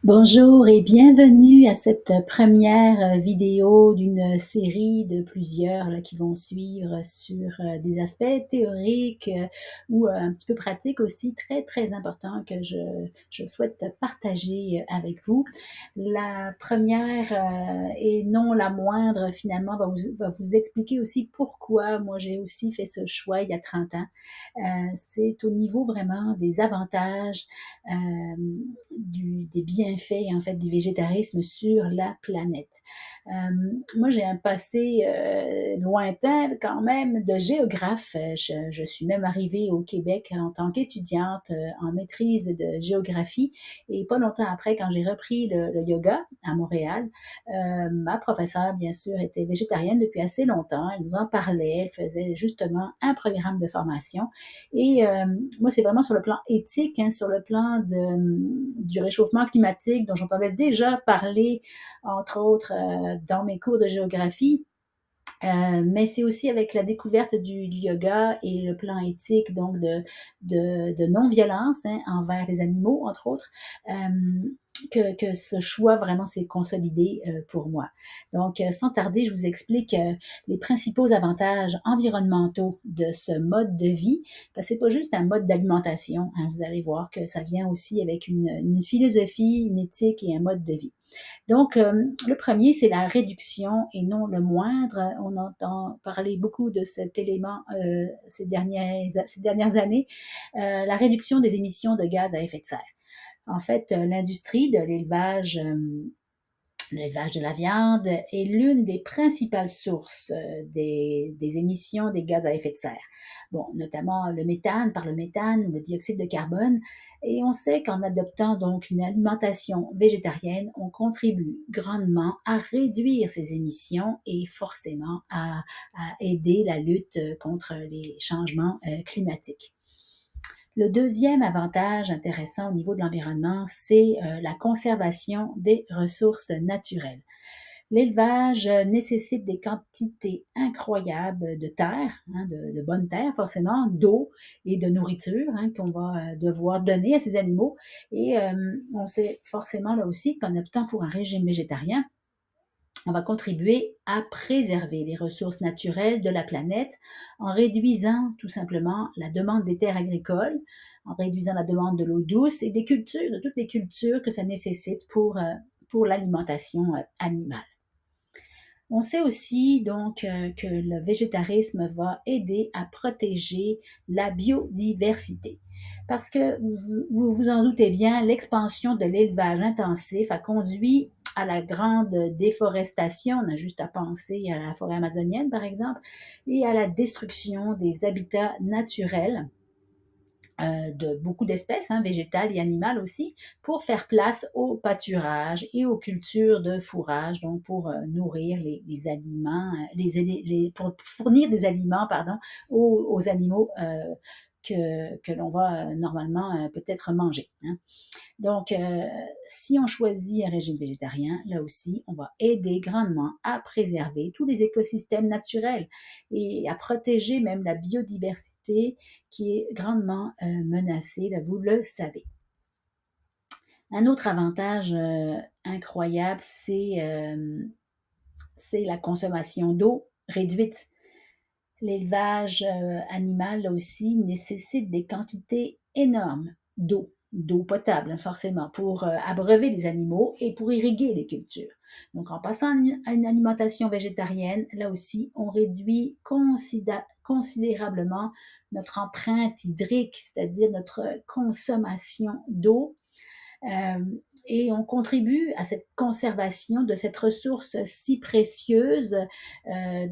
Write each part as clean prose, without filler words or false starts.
Bonjour et bienvenue à cette première vidéo d'une série de plusieurs là, qui vont suivre sur des aspects théoriques ou un petit peu pratiques aussi très importants que je souhaite partager avec vous. La première et non la moindre finalement va vous expliquer aussi pourquoi moi j'ai aussi fait ce choix il y a 30 ans. C'est au niveau vraiment des avantages, des bienfaits en fait du végétarisme sur la planète. Moi, j'ai un passé lointain quand même de géographe. Je suis même arrivée au Québec en tant qu'étudiante en maîtrise de géographie et pas longtemps après, quand j'ai repris le yoga à Montréal, ma professeure, bien sûr, était végétarienne depuis assez longtemps. Elle nous en parlait, elle faisait justement un programme de formation et moi, c'est vraiment sur le plan éthique, hein, sur le plan du réchauffement climatique dont j'entendais déjà parler, entre autres, dans mes cours de géographie. Mais c'est aussi avec la découverte du yoga et le plan éthique, donc de non-violence hein, envers les animaux, entre autres, que ce choix vraiment s'est consolidé pour moi. Donc, sans tarder, je vous explique les principaux avantages environnementaux de ce mode de vie. Parce que c'est pas juste un mode d'alimentation. Hein, vous allez voir que ça vient aussi avec une philosophie, une éthique et un mode de vie. Donc, le premier, c'est la réduction et non le moindre. On entend parler beaucoup de cet élément ces dernières années, la réduction des émissions de gaz à effet de serre. En fait, l'industrie de l'élevage de la viande est l'une des principales sources des émissions des gaz à effet de serre. Bon, notamment le méthane, par le méthane ou le dioxyde de carbone. Et on sait qu'en adoptant donc une alimentation végétarienne, on contribue grandement à réduire ces émissions et forcément à aider la lutte contre les changements climatiques. Le deuxième avantage intéressant au niveau de l'environnement, c'est la conservation des ressources naturelles. L'élevage nécessite des quantités incroyables de terre, hein, de bonne terre forcément, d'eau et de nourriture hein, qu'on va devoir donner à ces animaux. Et on sait forcément là aussi qu'en optant pour un régime végétarien, on va contribuer à préserver les ressources naturelles de la planète en réduisant tout simplement la demande des terres agricoles, en réduisant la demande de l'eau douce et des cultures, de toutes les cultures que ça nécessite pour l'alimentation animale. On sait aussi donc que le végétarisme va aider à protéger la biodiversité. Parce que vous vous en doutez bien, l'expansion de l'élevage intensif a conduit à la grande déforestation, on a juste à penser à la forêt amazonienne par exemple, et à la destruction des habitats naturels de beaucoup d'espèces, hein, végétales et animales aussi, pour faire place au pâturage et aux cultures de fourrage, donc pour nourrir les aliments, pour fournir des aliments pardon, aux animaux que l'on va normalement peut-être manger. Hein. Donc, si on choisit un régime végétarien, là aussi, on va aider grandement à préserver tous les écosystèmes naturels et à protéger même la biodiversité qui est grandement menacée, là, vous le savez. Un autre avantage incroyable, c'est la consommation d'eau réduite. L'élevage animal, là aussi, nécessite des quantités énormes d'eau potable, hein, forcément, pour abreuver les animaux et pour irriguer les cultures. Donc, en passant à une alimentation végétarienne, là aussi, on réduit considérablement notre empreinte hydrique, c'est-à-dire notre consommation d'eau et on contribue à cette conservation de cette ressource si précieuse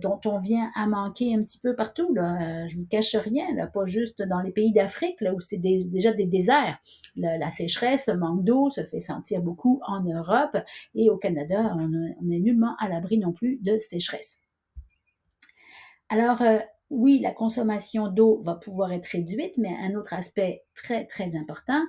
dont on vient à manquer un petit peu partout. Là. Je ne vous cache rien, là, pas juste dans les pays d'Afrique là, où c'est déjà des déserts. La sécheresse, le manque d'eau se fait sentir beaucoup en Europe et au Canada, on n'est nullement à l'abri non plus de sécheresse. Alors, oui, la consommation d'eau va pouvoir être réduite, mais un autre aspect très important,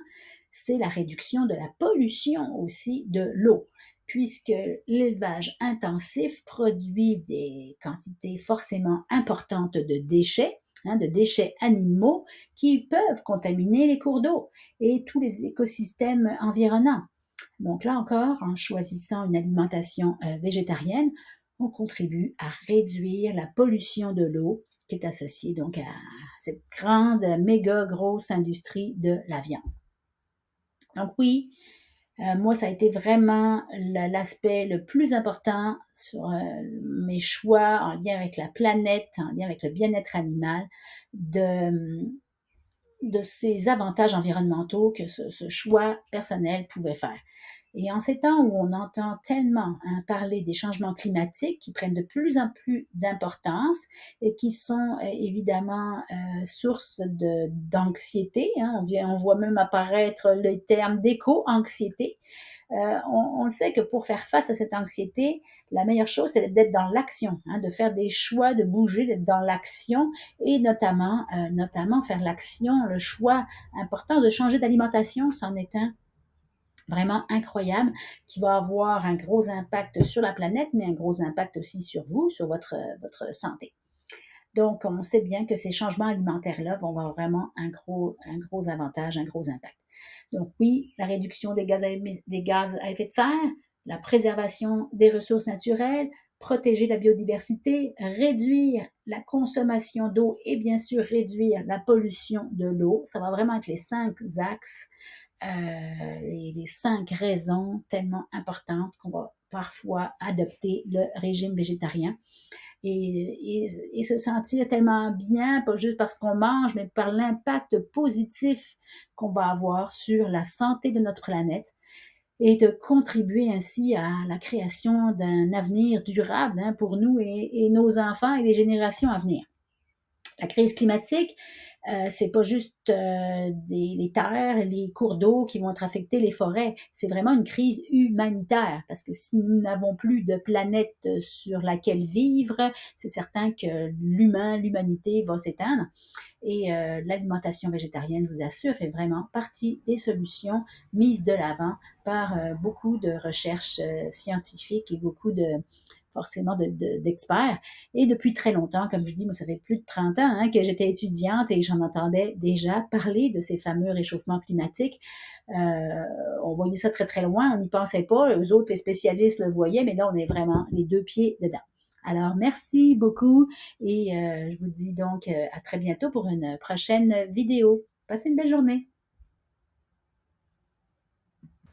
c'est la réduction de la pollution aussi de l'eau, puisque l'élevage intensif produit des quantités forcément importantes de déchets, hein, de déchets animaux qui peuvent contaminer les cours d'eau et tous les écosystèmes environnants. Donc là encore, en choisissant une alimentation végétarienne, on contribue à réduire la pollution de l'eau qui est associée donc à cette grande, méga grosse industrie de la viande. Donc oui, moi, ça a été vraiment l'aspect le plus important sur mes choix en lien avec la planète, en lien avec le bien-être animal, de, de ces avantages environnementaux que ce choix personnel pouvait faire. Et en ces temps où on entend tellement parler des changements climatiques qui prennent de plus en plus d'importance et qui sont évidemment source d'anxiété, hein, on voit même apparaître les termes d'éco-anxiété. On le sait que pour faire face à cette anxiété, la meilleure chose, c'est d'être dans l'action, hein, de faire des choix, de bouger, d'être dans l'action et notamment faire l'action, le choix important de changer d'alimentation, c'en est un vraiment incroyable qui va avoir un gros impact sur la planète, mais un gros impact aussi sur vous, sur votre santé. Donc, on sait bien que ces changements alimentaires-là vont avoir vraiment un gros avantage, un gros impact. Donc oui, la réduction des gaz à effet de serre, la préservation des ressources naturelles, protéger la biodiversité, réduire la consommation d'eau et bien sûr réduire la pollution de l'eau. Ça va vraiment être les 5 axes, les 5 raisons tellement importantes qu'on va parfois adopter le régime végétarien et se sentir tellement bien, pas juste parce qu'on mange, mais par l'impact positif qu'on va avoir sur la santé de notre planète et de contribuer ainsi à la création d'un avenir durable, hein, pour nous et nos enfants et les générations à venir. La crise climatique, c'est pas juste les terres, les cours d'eau qui vont être affectés, les forêts. C'est vraiment une crise humanitaire parce que si nous n'avons plus de planète sur laquelle vivre, c'est certain que l'humanité va s'éteindre. Et l'alimentation végétarienne, je vous assure, fait vraiment partie des solutions mises de l'avant par beaucoup de recherches scientifiques et beaucoup forcément d'experts. Et depuis très longtemps, comme je dis, moi, ça fait plus de 30 ans hein, que j'étais étudiante et j'en entendais déjà parler de ces fameux réchauffements climatiques. On voyait ça très, très loin, on n'y pensait pas. Eux autres, les spécialistes le voyaient, mais là, on est vraiment les 2 pieds dedans. Alors, merci beaucoup et je vous dis donc à très bientôt pour une prochaine vidéo. Passez une belle journée.